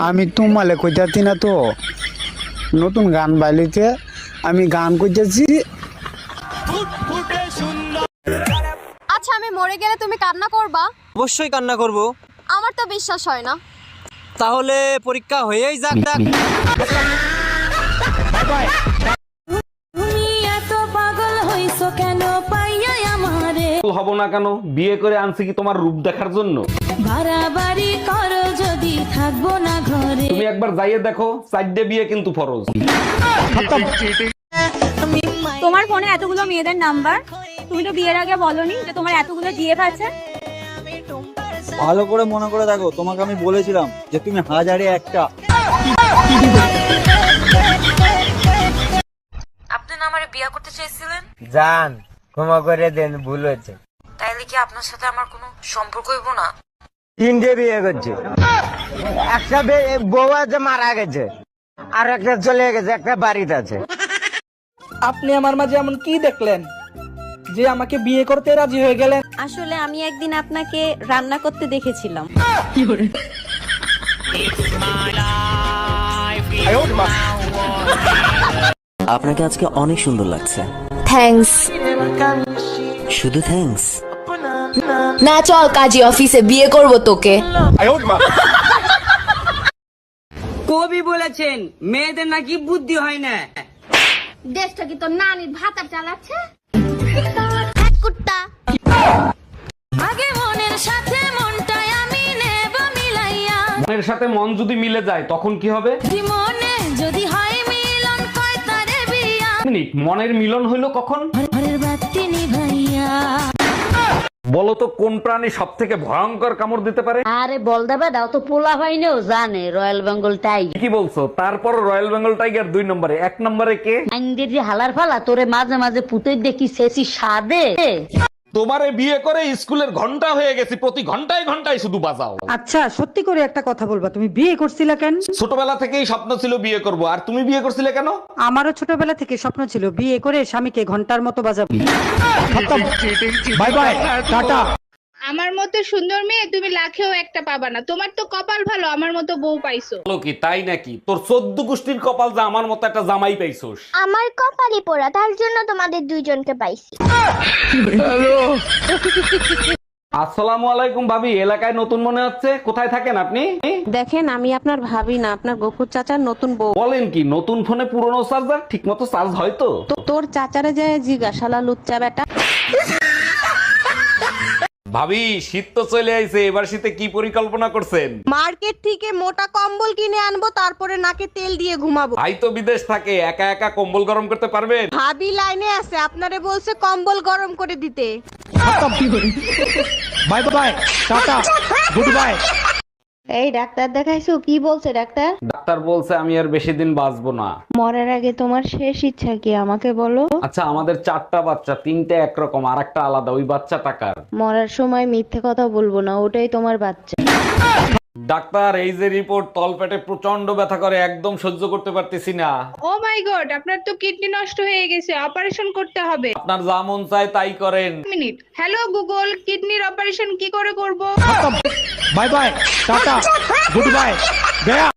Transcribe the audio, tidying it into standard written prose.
আমি তোমালে কইতাছি না তো, নতুন গান বাইলিতে আমি গান কইতেছি। আচ্ছা, আমি মরে গেলে তুমি কান্না করবা? অবশ্যই কান্না করব। আমার তো বিশ্বাস হয় না। তাহলে পরীক্ষা হয়েই যাক। তুমি এত পাগল হইছো কেন পাইয়া আমারে? হব না কেন? বিয়ে করে আনছি কি তোমার রূপ দেখার জন্য? বাড়াবাড়ি করো যদি থাকবো না ঘরে। তুমি একবার যাইয়ে দেখো, 4টে বিয়ে কিন্তু ফরজ। তোমার ফোনে এতগুলো মেয়েদের নাম্বার, তুমি তো বিয়ের আগে বলনি যে তোমার এতগুলো জিএফ আছে। ভালো করে মনে করে দেখো, তোমাকে আমি বলেছিলাম যে তুমি হাজারে একটা। আপনি না আমারে বিয়ে করতে চাইছিলেন? জান, ক্ষমা করে দেন, ভুল হয়েছে। তাইলে কি আপনার সাথে আমার কোনো সম্পর্ক হইব না? 3টে বিয়ে করছে, একটা বউ আছে মারা গেছে, আর একটা চলে গেছে, একটা বাড়িতে আছে। আপনি আমার মাঝে এমন কি দেখলেন যে আমাকে বিয়ে করতে রাজি হয়ে গেলেন? আসলে আমি একদিন আপনাকে রান্না করতে দেখেছিলাম। আপনাকে আজকে অনেক সুন্দর লাগছে। থ্যাঙ্কস। শুধু থ্যাঙ্কস? না, চল কাজী অফিসে, বিয়ে করব তোকে। কবি বলেছেন মেয়েদের নাকি বুদ্ধি হয় না। দেশটা কি তোর নানির ভাতার চালাচ্ছে? কুত্তা। আগে মনের সাথে মনটাই আমি নেব মিলাইয়া। মনের সাথে মন যদি মিলে যায় তখন কি হবে? মনে যদি হয় মিলন কয় তারে বিয়া। মিনিট, মনের মিলন হইলো কখন? ঘরের বাতি নিভাইয়া। বলো তো কোন প্রাণী সব থেকে ভয়ঙ্কর কামড় দিতে পারে? আরে বল দেবে দাও তো, পোলা ভাইনেও জানে রয়্যাল বেঙ্গল টাইগার। কি বলছো? তারপর রয়্যাল বেঙ্গল টাইগার 2 নম্বরে, 1 নম্বরে কে? আইনদের যে হালার ফালা তোরে মাঝে মাঝে পুতে দেখি শেষি সাদে। তোমারে বিয়ে করে স্কুলের ঘন্টা হয়ে গেছি, প্রতি ঘন্টায় ঘন্টায় শুধু বাজাও। আচ্ছা, সত্যি করে একটা কথা বলবা, তুমি বিয়ে করছিলে কেন? ছোটবেলা থেকেই স্বপ্ন ছিল বিয়ে করব, আর তুমি বিয়ে করছিলে কেন? আমারও ছোটবেলা থেকে স্বপ্ন ছিল বিয়ে করে স্বামীকে ঘন্টার মতো বাজাবো। Bye bye, tata. আমার মতো সুন্দর মেয়ে তুমি লাখেও একটা পাবা না। তোমার তো কপাল ভালো, আমার মতো বউ পাইছো। বলো কি, তাই নাকি? তোর 14 গোষ্ঠীর কপাল যা আমার মতো একটা জামাই পাইছোস। আমার কপালই পোড়া, তার জন্য তোমাদের দুইজনকে পাইছি। আসসালামু আলাইকুম ভাবি, এলাকায় নতুন মনে হচ্ছে, কোথায় থাকেন আপনি? দেখেন, আমি আপনার ভাবি না, আপনার গফুর চাচার নতুন বউ। বলেন কি, নতুন ফোনে পুরনো চার্জার ঠিক মতো চার্জ হয় তো? তোর চাচারে যায় জিজ্ঞাসালা লুচ্চা বেটা। ভাবি, শীত তো চলে আইছে, এবার শীতে কি পরিকল্পনা করছেন? মার্কেট থেকে মোটা কম্বল কিনে আনবো, তারপরে নাকে তেল দিয়ে ঘুমাবো। ভাই তো বিদেশ থাকে, একা একা কম্বল গরম করতে পারবেন? ভাবি লাইনে আছে, আপনারে বলছে কম্বল গরম করে দিতে। By bye, tata, good bye. এই ডাক্তার দেখাইছো? কি বলছে ডাক্তার? ডাক্তার বলছে আমি আর বেশি দিন বাঁচবো না। মরার আগে তোমার শেষ ইচ্ছা কি আমাকে বলো? আচ্ছা, আমাদের 4টা বাচ্চা, 3টে একরকম, আর একটা আলাদা। ওই বাচ্চা টাকার। মরার সময় মিথ্যে কথা বলবো না, ওটাই তোমার বাচ্চা। ডাক্তার, এই যে রিপোর্ট, তলপেটে প্রচন্ড ব্যথা করে, একদম সহ্য করতে পারতেছি না। ও মাই গড, আপনার তো কিডনি নষ্ট হয়ে গেছে, অপারেশন করতে হবে। আপনার যা মন চায় তাই করেন। মিনিট, হ্যালো গুগল, কিডনির অপারেশন কি করে করব? By bye, tata, good bye, Gaya.